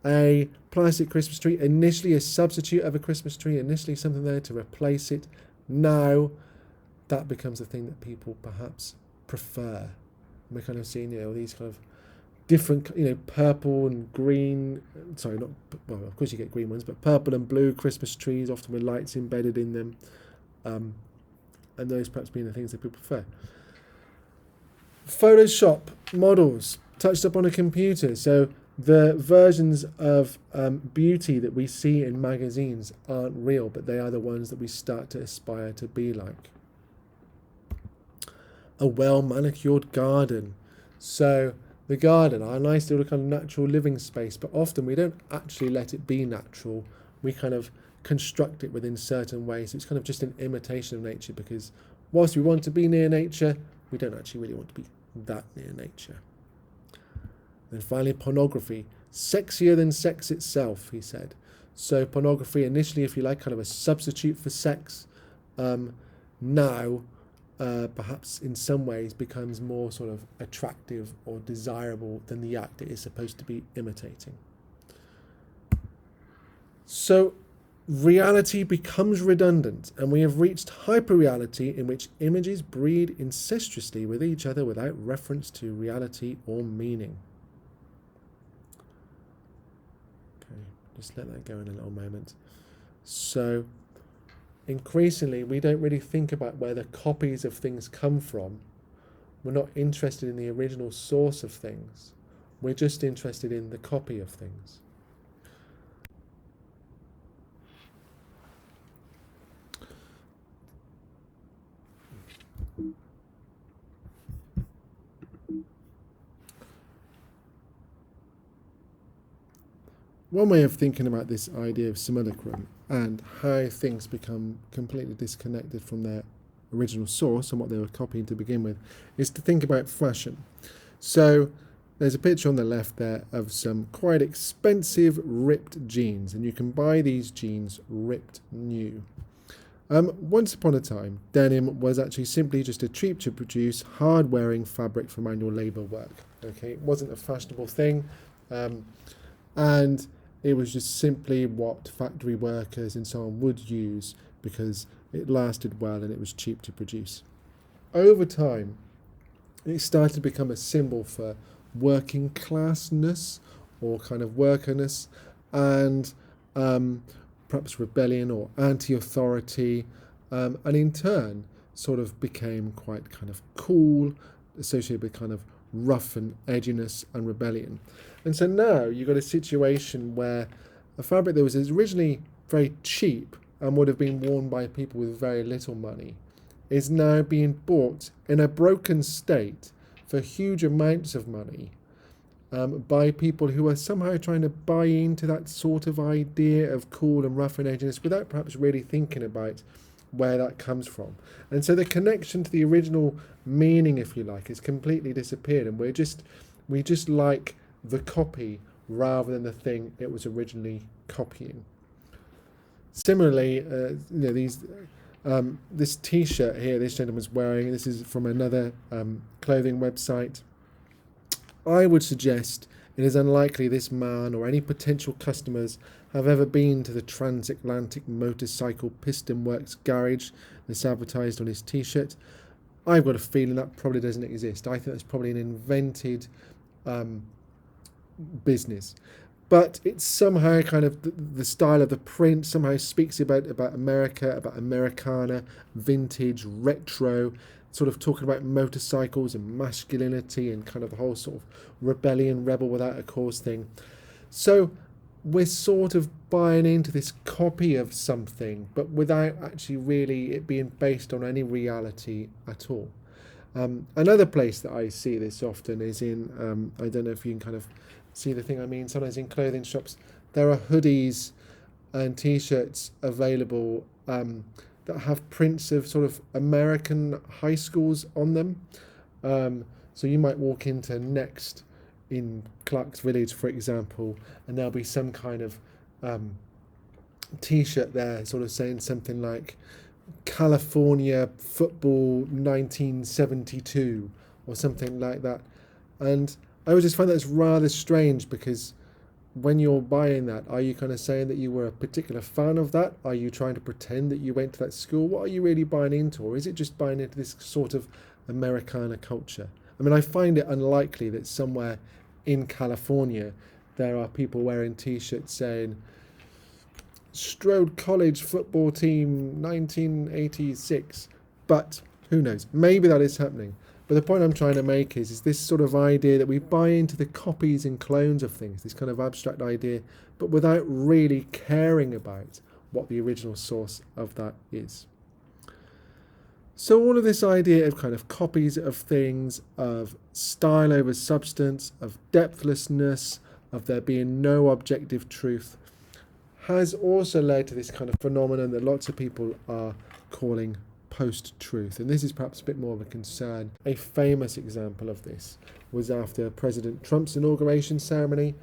A: a plastic Christmas tree, initially a substitute of a Christmas tree, initially something there to replace it. Now that becomes a thing that people perhaps prefer. We're kind of seeing, these kind of different, purple and green, of course you get green ones, but purple and blue Christmas trees, often with lights embedded in them. And those perhaps being the things that people prefer. Photoshop models touched up on a computer. So the versions of beauty that we see in magazines aren't real, but they are the ones that we start to aspire to be like. A well-manicured garden. So the garden, our nice little kind of natural living space, but often we don't actually let it be natural. We kind of construct it within certain ways. It's kind of just an imitation of nature, because whilst we want to be near nature, we don't actually really want to be that near nature. Then finally, pornography. Sexier than sex itself, he said. So pornography, initially, if you like, kind of a substitute for sex, now perhaps in some ways becomes more sort of attractive or desirable than the act it is supposed to be imitating. So reality becomes redundant, and we have reached hyperreality, in which images breed incestuously with each other without reference to reality or meaning. Okay, just let that go in a little moment. So increasingly, we don't really think about where the copies of things come from. We're not interested in the original source of things. We're just interested in the copy of things. One way of thinking about this idea of simulacrum and how things become completely disconnected from their original source and what they were copying to begin with is to think about fashion. So there's a picture on the left there of some quite expensive ripped jeans, and you can buy these jeans ripped new. Once upon a time, denim was actually simply just a cheap to produce, hard-wearing fabric for manual labour work. Okay, it wasn't a fashionable thing, and it was just simply what factory workers and so on would use because it lasted well and it was cheap to produce. Over time, it started to become a symbol for working classness or kind of workerness, and perhaps rebellion or anti-authority, and in turn sort of became quite kind of cool, associated with kind of rough and edginess and rebellion. And so now you've got a situation where a fabric that was originally very cheap and would have been worn by people with very little money is now being bought in a broken state for huge amounts of money, by people who are somehow trying to buy into that sort of idea of cool and rough and edginess without perhaps really thinking about where that comes from. And so the connection to the original meaning, if you like, has completely disappeared, and we just like the copy rather than the thing it was originally copying. Similarly, this T-shirt here, this gentleman's wearing, this is from another clothing website. I would suggest it is unlikely this man or any potential customers have ever been to the Transatlantic Motorcycle Piston Works garage that's advertised on his T-shirt. I've got a feeling that probably doesn't exist. I think that's probably an invented business. But it's somehow kind of the style of the print somehow speaks about America, about Americana, vintage, retro, sort of talking about motorcycles and masculinity and kind of the whole sort of rebellion, rebel without a cause thing. So we're sort of buying into this copy of something, but without actually really it being based on any reality at all. Another place that I see this often is in, I don't know if you can kind of see the thing I mean, sometimes in clothing shops, there are hoodies and T-shirts available that have prints of sort of American high schools on them. So you might walk into Next in Clark's Village, for example, and there'll be some kind of T-shirt there sort of saying something like California Football 1972 or something like that. And I always just find that's rather strange, because when you're buying that, are you kind of saying that you were a particular fan of that? Are you trying to pretend that you went to that school? What are you really buying into? Or is it just buying into this sort of Americana culture? I mean, I find it unlikely that somewhere in California there are people wearing T-shirts saying Strode College football team 1986. But who knows? Maybe that is happening. But the point I'm trying to make is this sort of idea that we buy into the copies and clones of things, this kind of abstract idea, but without really caring about what the original source of that is. So all of this idea of kind of copies of things, of style over substance, of depthlessness, of there being no objective truth, has also led to this kind of phenomenon that lots of people are calling post-truth. And this is perhaps a bit more of a concern. A famous example of this was after President Trump's inauguration ceremony.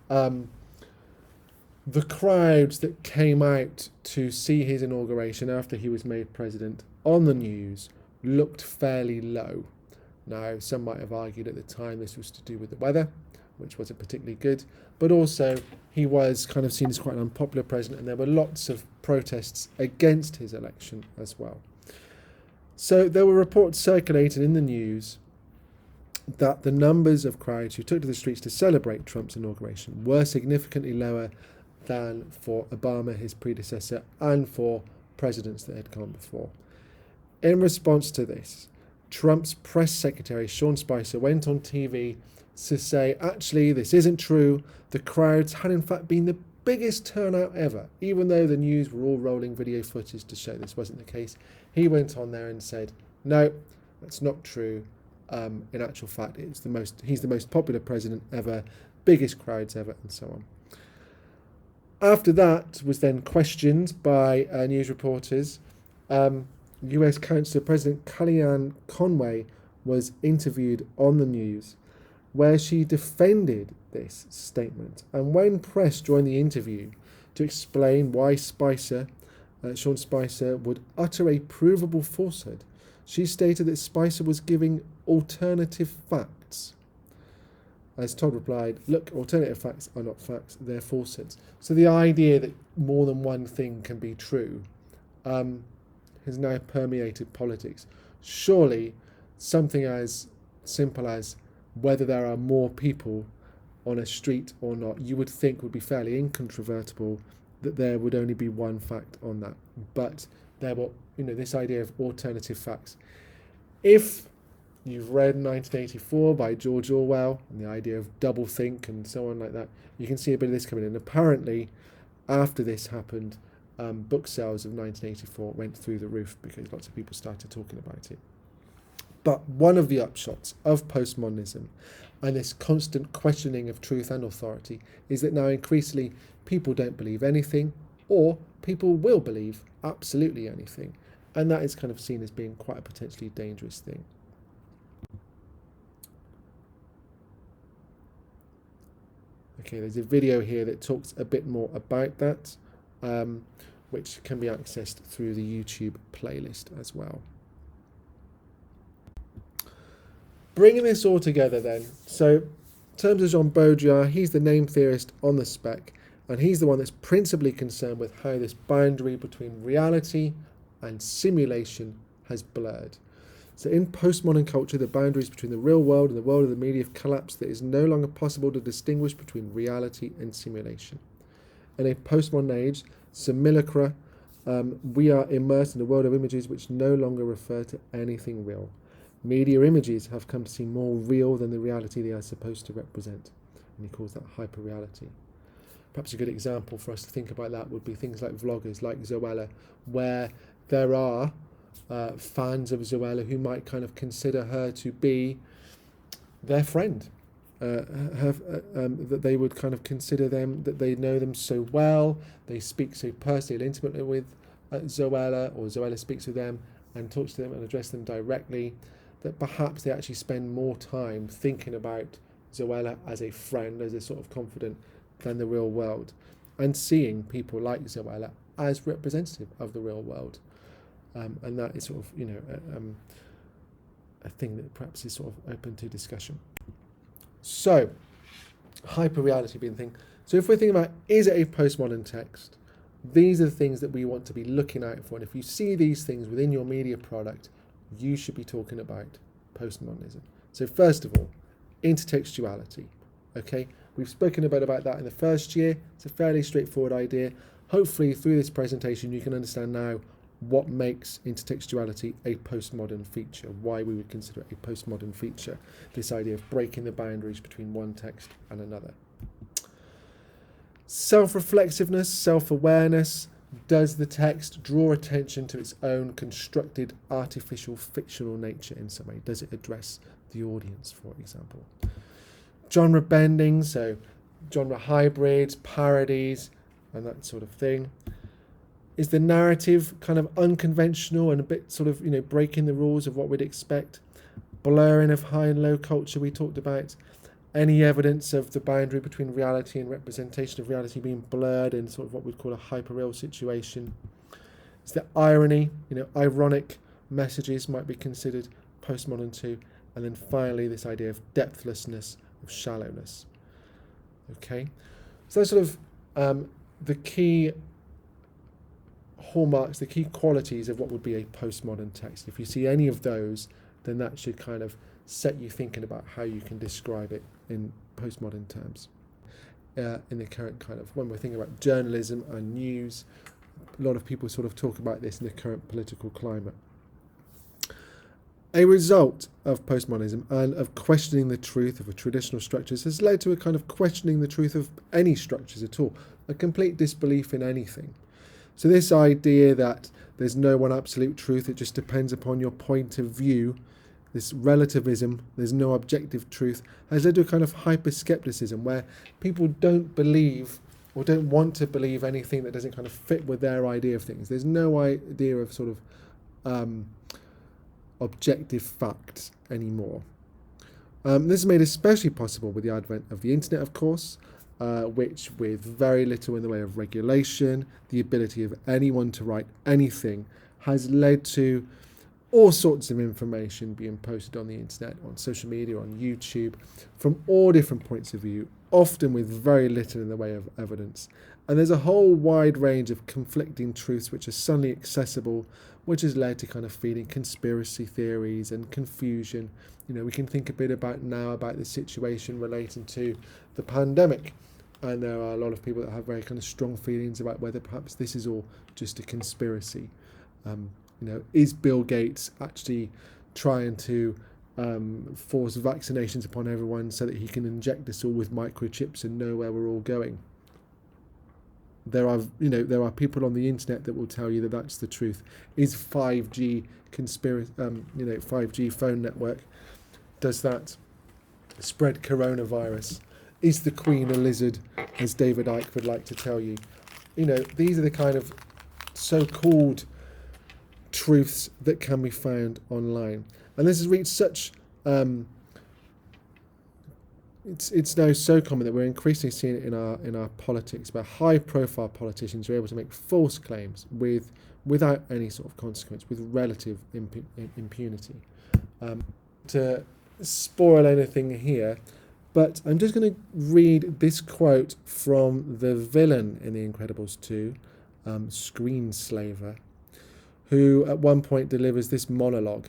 A: The crowds that came out to see his inauguration after he was made president on the news looked fairly low. Now, some might have argued at the time this was to do with the weather, which wasn't particularly good, but also he was kind of seen as quite an unpopular president, and there were lots of protests against his election as well. So there were reports circulated in the news that the numbers of crowds who took to the streets to celebrate Trump's inauguration were significantly lower than for Obama, his predecessor, and for presidents that had gone before. In response to this, Trump's press secretary, Sean Spicer, went on TV to say, actually, this isn't true. The crowds had in fact been the biggest turnout ever, even though the news were all rolling video footage to show this wasn't the case. He went on there and said, no, that's not true. In actual fact, he's the most popular president ever, biggest crowds ever, and so on. After that was then questioned by news reporters. US Council President Kellyanne Conway was interviewed on the news, where she defended this statement. And when pressed during the interview to explain why Sean Spicer would utter a provable falsehood, she stated that Spicer was giving alternative facts. As Todd replied, look, alternative facts are not facts, they're falsehoods. So the idea that more than one thing can be true has now permeated politics. Surely something as simple as whether there are more people on a street or not, you would think would be fairly incontrovertible that there would only be one fact on that. But there were, this idea of alternative facts. If you've read 1984 by George Orwell and the idea of doublethink and so on like that, you can see a bit of this coming in. Apparently, after this happened, book sales of 1984 went through the roof because lots of people started talking about it. But one of the upshots of postmodernism and this constant questioning of truth and authority is that now increasingly people don't believe anything, or people will believe absolutely anything. And that is kind of seen as being quite a potentially dangerous thing. Okay, there's a video here that talks a bit more about that, which can be accessed through the YouTube playlist as well. Bringing this all together then, so in terms of Jean Baudrillard, he's the name theorist on the spec, and he's the one that's principally concerned with how this boundary between reality and simulation has blurred. So in postmodern culture, the boundaries between the real world and the world of the media have collapsed. That it is no longer possible to distinguish between reality and simulation. In a postmodern age, simulacra, we are immersed in a world of images which no longer refer to anything real. Media images have come to seem more real than the reality they are supposed to represent. And he calls that hyperreality. Perhaps a good example for us to think about that would be things like vloggers like Zoella, where there are fans of Zoella who might kind of consider her to be their friend, that they would kind of consider them, that they know them so well, they speak so personally and intimately with Zoella, or Zoella speaks with them and talks to them and addresses them directly, that perhaps they actually spend more time thinking about Zoella as a friend, as a sort of confidant, than the real world, and seeing people like Zoella as representative of the real world. And that is sort of, a thing that perhaps is sort of open to discussion. So, hyperreality being the thing. So if we're thinking about, is it a postmodern text? These are the things that we want to be looking out for. And if you see these things within your media product, you should be talking about postmodernism. So first of all, intertextuality. Okay, we've spoken a bit about that in the first year. It's a fairly straightforward idea. Hopefully through this presentation you can understand now what makes intertextuality a postmodern feature, why we would consider it a postmodern feature, this idea of breaking the boundaries between one text and another. Self-reflexiveness, self-awareness. Does the text draw attention to its own constructed artificial fictional nature in some way? Does it address the audience, for example? Genre bending, so genre hybrids, parodies, and that sort of thing. Is the narrative kind of unconventional and a bit sort of, breaking the rules of what we'd expect? Blurring of high and low culture we talked about. Any evidence of the boundary between reality and representation of reality being blurred in sort of what we'd call a hyperreal situation. Is there irony? Ironic messages might be considered postmodern too. And then finally, this idea of depthlessness, of shallowness. Okay, so that's sort of the key hallmarks, the key qualities of what would be a postmodern text. If you see any of those, then that should kind of set you thinking about how you can describe it in postmodern terms. In the current kind of, when we're thinking about journalism and news, a lot of people sort of talk about this in the current political climate. A result of postmodernism and of questioning the truth of traditional structures has led to a kind of questioning the truth of any structures at all, a complete disbelief in anything. So this idea that there's no one absolute truth, it just depends upon your point of view, this relativism, there's no objective truth, has led to a kind of hyper-skepticism where people don't believe or don't want to believe anything that doesn't kind of fit with their idea of things. There's no idea of sort of objective facts anymore. This is made especially possible with the advent of the internet, of course, which with very little in the way of regulation, the ability of anyone to write anything, has led to all sorts of information being posted on the internet, on social media, on YouTube, from all different points of view, often with very little in the way of evidence. And there's a whole wide range of conflicting truths which are suddenly accessible, which has led to kind of feeding conspiracy theories and confusion. We can think a bit about the situation relating to the pandemic. And there are a lot of people that have very kind of strong feelings about whether perhaps this is all just a conspiracy. Is Bill Gates actually trying to force vaccinations upon everyone so that he can inject us all with microchips and know where we're all going? there are people on the internet that will tell you that that's the truth. Is 5G 5G phone network, does that spread coronavirus? Is the Queen a lizard, as David Icke would like to tell you? These are the kind of so-called truths that can be found online, and this has reached such it's now so common that we're increasingly seeing it in our politics, where high-profile politicians are able to make false claims without any sort of consequence, with relative impunity. To spoil anything here, but I'm just going to read this quote from the villain in The Incredibles 2, Screenslaver, who at one point delivers this monologue.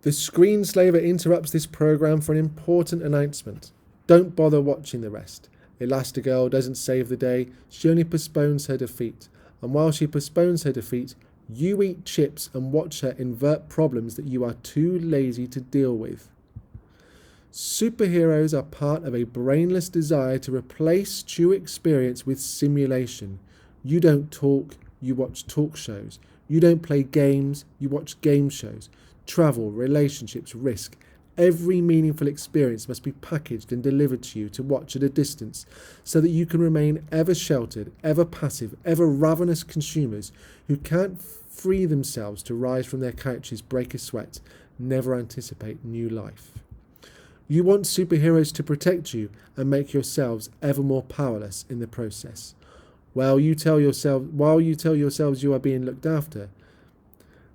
A: The Screenslaver interrupts this program for an important announcement. Don't bother watching the rest. Elastigirl doesn't save the day, she only postpones her defeat. And while she postpones her defeat, you eat chips and watch her invert problems that you are too lazy to deal with. Superheroes are part of a brainless desire to replace true experience with simulation. You don't talk, you watch talk shows. You don't play games, you watch game shows. Travel, relationships, risk. Every meaningful experience must be packaged and delivered to you to watch at a distance, so that you can remain ever sheltered, ever passive, ever ravenous consumers who can't free themselves to rise from their couches, break a sweat, never anticipate new life. You want superheroes to protect you and make yourselves ever more powerless in the process. While you tell yourselves you are being looked after,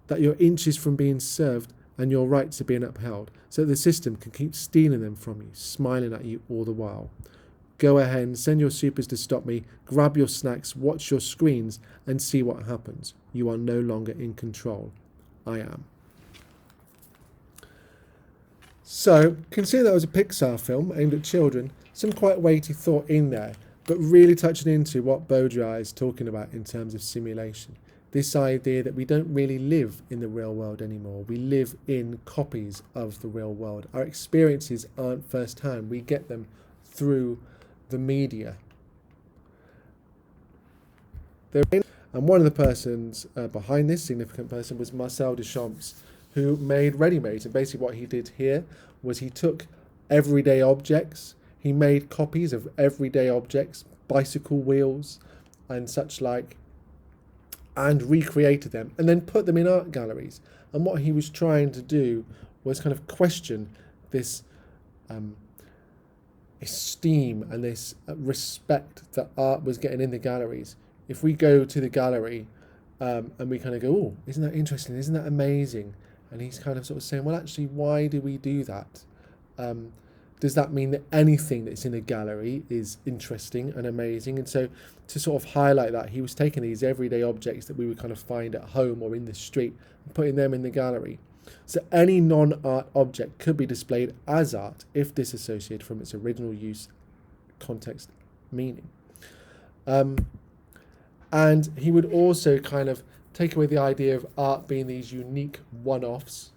A: that you're inches from being served and your rights are being upheld, so that the system can keep stealing them from you, smiling at you all the while. Go ahead, send your supers to stop me, grab your snacks, watch your screens, and see what happens. You are no longer in control. I am. So, consider that was a Pixar film aimed at children, some quite weighty thought in there, but really touching into what Baudrillard is talking about in terms of simulation. This idea that we don't really live in the real world anymore. We live in copies of the real world. Our experiences aren't first-hand. We get them through the media. And one of the persons behind this significant person was Marcel Duchamp, who made ready-mades. And basically what he did here was he took everyday objects. He made copies of everyday objects, bicycle wheels and such like, and recreated them and then put them in art galleries. And what he was trying to do was kind of question this esteem and this respect that art was getting in the galleries. If we go to the gallery and we kind of go, oh, isn't that interesting? Isn't that amazing? And he's kind of sort of saying, well, actually, why do we do that? Does that mean that anything that's in a gallery is interesting and amazing? And so to sort of highlight that, he was taking these everyday objects that we would kind of find at home or in the street and putting them in the gallery. So any non-art object could be displayed as art if disassociated from its original use, context, meaning. And he would also kind of take away the idea of art being these unique one-offs.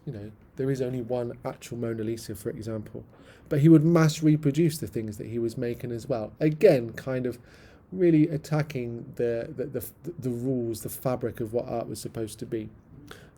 A: There is only one actual Mona Lisa, for example. But he would mass reproduce the things that he was making as well. Again, kind of really attacking the rules, the fabric of what art was supposed to be.